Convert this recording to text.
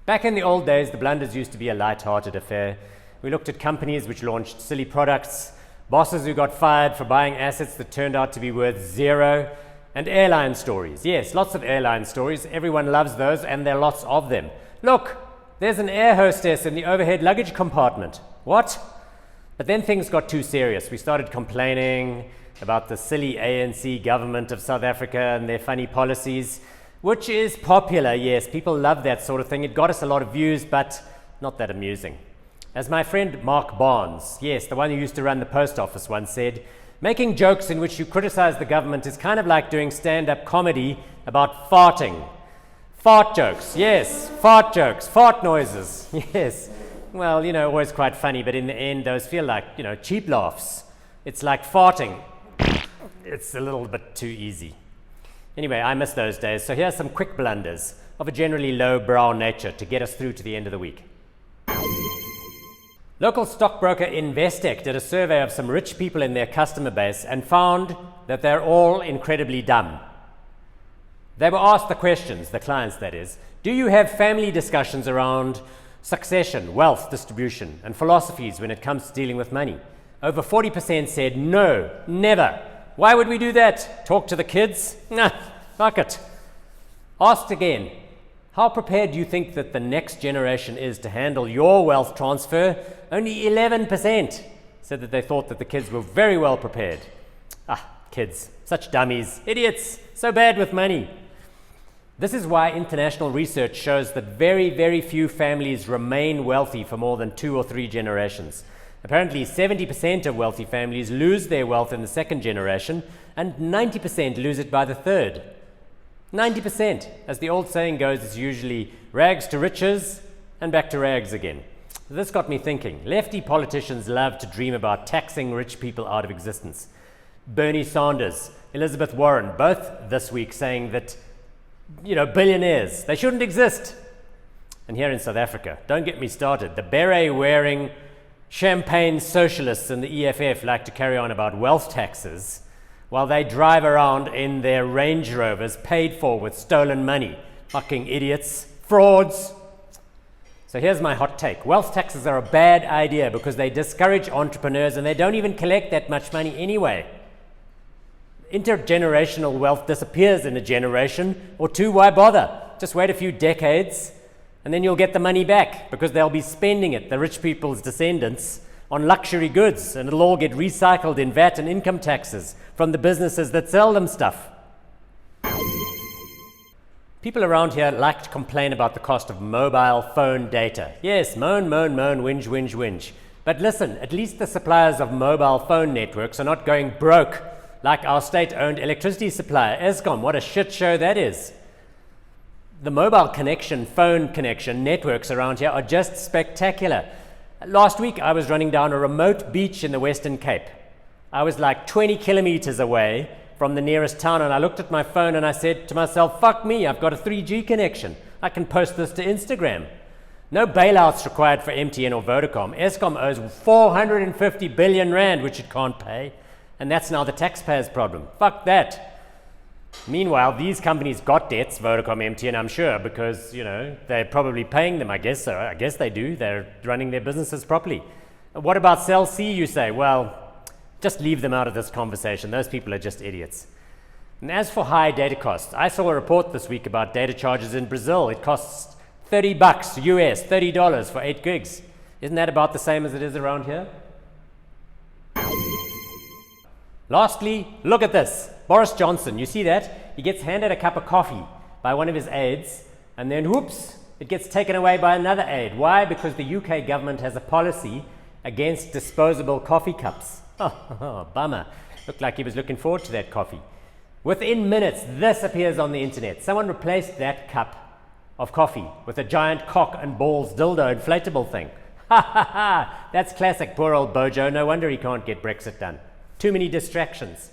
Back in the old days, the Blunders used to be a light-hearted affair. We looked at companies which launched silly products, bosses who got fired for buying assets that turned out to be worth zero, and airline stories. Yes, lots of airline stories. Everyone loves those, and there are lots of them. Look, there's an air hostess in the overhead luggage compartment. What? But then things got too serious. We started complaining about the silly ANC government of South Africa and their funny policies, which is popular, yes. People love that sort of thing. It got us a lot of views, but not that amusing. As my friend Mark Barnes, yes, the one who used to run the post office, once said, making jokes in which you criticize the government is kind of like doing stand-up comedy about farting. Fart jokes, yes, fart jokes, fart noises, yes. Well, always quite funny, but in the end, those feel like, cheap laughs. It's like farting. It's a little bit too easy. Anyway, I miss those days, so here's some quick blunders of a generally low-brow nature to get us through to the end of the week. Local stockbroker Investec did a survey of some rich people in their customer base and found that they're all incredibly dumb. They were asked the questions, the clients that is, do you have family discussions around succession, wealth distribution, and philosophies when it comes to dealing with money? Over 40% said no, never. Why would we do that? Talk to the kids? Nah, fuck it. Asked again, how prepared do you think that the next generation is to handle your wealth transfer? Only 11% said that they thought that the kids were very well prepared. Kids, such dummies, idiots, so bad with money. This is why international research shows that very, very few families remain wealthy for more than 2 or 3 generations. Apparently, 70% of wealthy families lose their wealth in the second generation, and 90% lose it by the third. 90%, as the old saying goes, is usually rags to riches and back to rags again. This got me thinking. Lefty politicians love to dream about taxing rich people out of existence. Bernie Sanders, Elizabeth Warren, both this week saying that, billionaires, they shouldn't exist. And here in South Africa, don't get me started, the beret-wearing, champagne socialists in the EFF like to carry on about wealth taxes while they drive around in their Range Rovers paid for with stolen money. Fucking idiots, frauds. So here's my hot take. Wealth taxes are a bad idea because they discourage entrepreneurs and they don't even collect that much money anyway. Intergenerational wealth disappears in a generation or two. Why bother? Just wait a few decades and then you'll get the money back because they'll be spending it, the rich people's descendants, on luxury goods, and it'll all get recycled in VAT and income taxes from the businesses that sell them stuff. People around here like to complain about the cost of mobile phone data. Yes, moan, moan, moan, whinge, whinge, whinge. But listen, at least the suppliers of mobile phone networks are not going broke like our state-owned electricity supplier, Eskom. What a shit show that is. The mobile connection, phone connection networks around here are just spectacular. Last week, I was running down a remote beach in the Western Cape. I was like 20 kilometers away from the nearest town, and I looked at my phone and I said to myself, fuck me, I've got a 3G connection. I can post this to Instagram. No bailouts required for MTN or Vodacom. Eskom owes 450 billion rand, which it can't pay, and that's now the taxpayer's problem. Fuck that. Meanwhile, these companies got debts, Vodacom, MTN, I'm sure, because, they're probably paying them, I guess so. I guess they do. They're running their businesses properly. What about Cell C, you say? Well, just leave them out of this conversation. Those people are just idiots. And as for high data costs, I saw a report this week about data charges in Brazil. It costs $30 US, $30 for 8 gigs. Isn't that about the same as it is around here? Lastly, look at this. Boris Johnson, you see that? He gets handed a cup of coffee by one of his aides, and then whoops, it gets taken away by another aide. Why? Because the UK government has a policy against disposable coffee cups. Oh, bummer. Looked like he was looking forward to that coffee. Within minutes, this appears on the internet. Someone replaced that cup of coffee with a giant cock and balls dildo inflatable thing. Ha ha ha! That's classic, poor old BoJo. No wonder he can't get Brexit done. Too many distractions.